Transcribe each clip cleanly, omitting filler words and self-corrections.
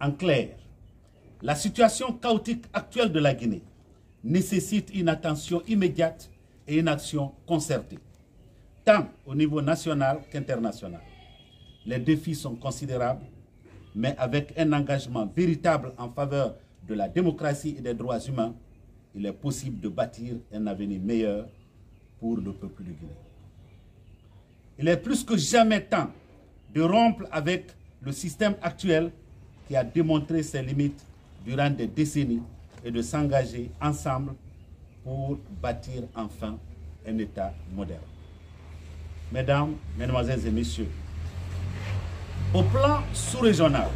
En clair, la situation chaotique actuelle de la Guinée nécessite une attention immédiate et une action concertée, tant au niveau national qu'international. Les défis sont considérables, mais avec un engagement véritable en faveur de la démocratie et des droits humains, il est possible de bâtir un avenir meilleur pour le peuple de Guinée. Il est plus que jamais temps de rompre avec le système actuel qui a démontré ses limites durant des décennies et de s'engager ensemble pour bâtir enfin un État moderne. Mesdames, Mesdemoiselles et Messieurs, au plan sous-régional,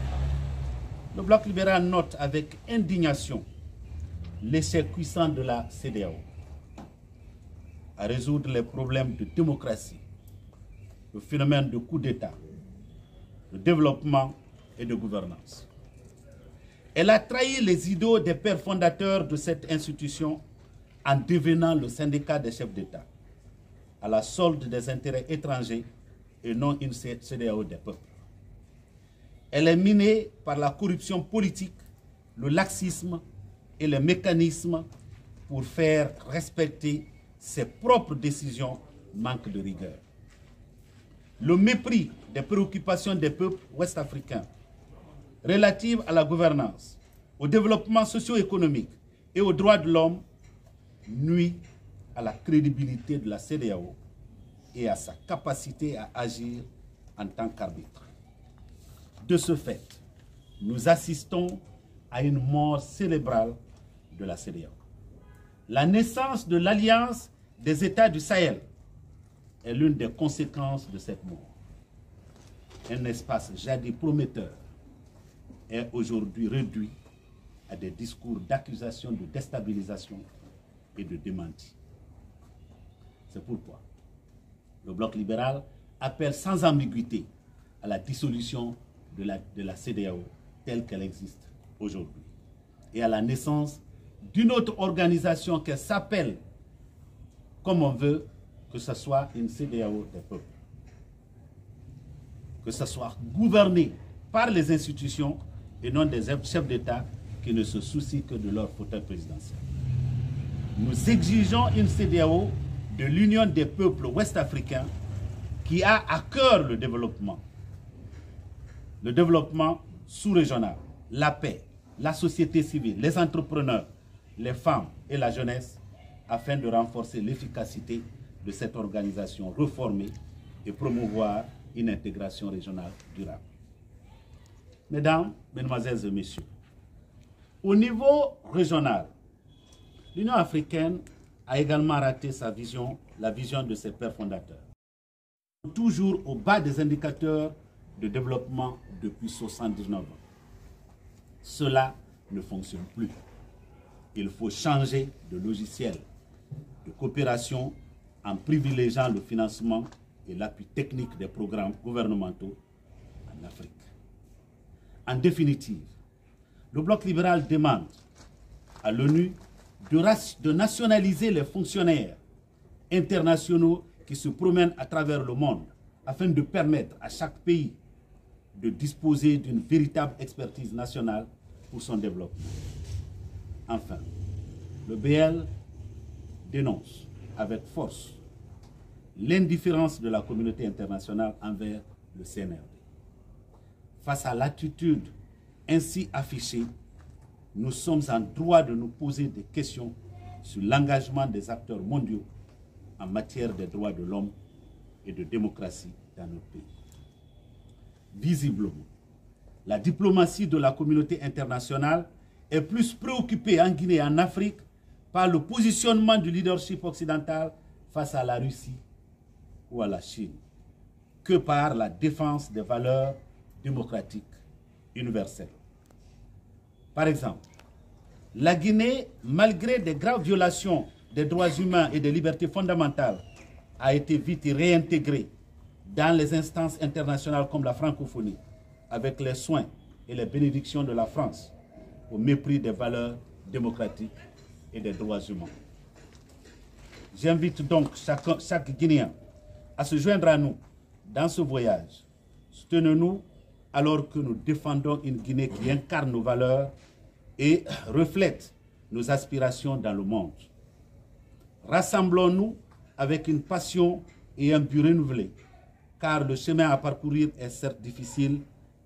le Bloc libéral note avec indignation l'échec puissant de la CEDEAO à résoudre les problèmes de démocratie, le phénomène de coup d'État, de développement et de gouvernance. Elle a trahi les idéaux des pères fondateurs de cette institution en devenant le syndicat des chefs d'État, à la solde des intérêts étrangers et non une CEDEAO des peuples. Elle est minée par la corruption politique, le laxisme et les mécanismes pour faire respecter ses propres décisions manquent de rigueur. Le mépris des préoccupations des peuples ouest-africains relatives à la gouvernance, au développement socio-économique et aux droits de l'homme nuit à la crédibilité de la CEDEAO et à sa capacité à agir en tant qu'arbitre. De ce fait, nous assistons à une mort cérébrale de la CEDEAO. La naissance de l'Alliance des États du Sahel est l'une des conséquences de cette mort. Un espace jadis prometteur est aujourd'hui réduit à des discours d'accusation de déstabilisation et de démenti. C'est pourquoi le Bloc libéral appelle sans ambiguïté à la dissolution de la CEDEAO telle qu'elle existe aujourd'hui et à la naissance d'une autre organisation qui s'appelle, comme on veut, que ce soit une CEDEAO des peuples, que ce soit gouverné par les institutions et non des chefs d'État qui ne se soucient que de leur fauteuil présidentiel. Nous exigeons une CEDEAO de l'Union des peuples ouest-africains qui a à cœur le développement sous-régional, la paix, la société civile, les entrepreneurs, les femmes et la jeunesse, afin de renforcer l'efficacité de cette organisation réformée et promouvoir une intégration régionale durable. Mesdames, Mesdemoiselles et Messieurs, au niveau régional, l'Union africaine a également raté sa vision, la vision de ses pères fondateurs. Toujours au bas des indicateurs de développement depuis 79 ans. Cela ne fonctionne plus. Il faut changer de logiciel de coopération en privilégiant le financement et l'appui technique des programmes gouvernementaux en Afrique. En définitive, le Bloc libéral demande à l'ONU de nationaliser les fonctionnaires internationaux qui se promènent à travers le monde afin de permettre à chaque pays de disposer d'une véritable expertise nationale pour son développement. Enfin, le BL dénonce avec force l'indifférence de la communauté internationale envers le CNRD. Face à l'attitude ainsi affichée, nous sommes en droit de nous poser des questions sur l'engagement des acteurs mondiaux en matière des droits de l'homme et de démocratie dans notre pays. Visiblement, la diplomatie de la communauté internationale est plus préoccupée en Guinée et en Afrique par le positionnement du leadership occidental face à la Russie ou à la Chine que par la défense des valeurs démocratiques universelles. Par exemple, la Guinée, malgré des graves violations des droits humains et des libertés fondamentales, a été vite réintégrée dans les instances internationales comme la francophonie, avec les soins et les bénédictions de la France, au mépris des valeurs démocratiques et des droits humains. J'invite donc chaque Guinéen à se joindre à nous dans ce voyage. Soutenez-nous alors que nous défendons une Guinée qui incarne nos valeurs et reflète nos aspirations dans le monde. Rassemblons-nous avec une passion et un but renouvelé, car le chemin à parcourir est certes difficile,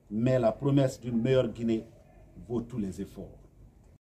mais la promesse d'une meilleure Guinée vaut tous les efforts.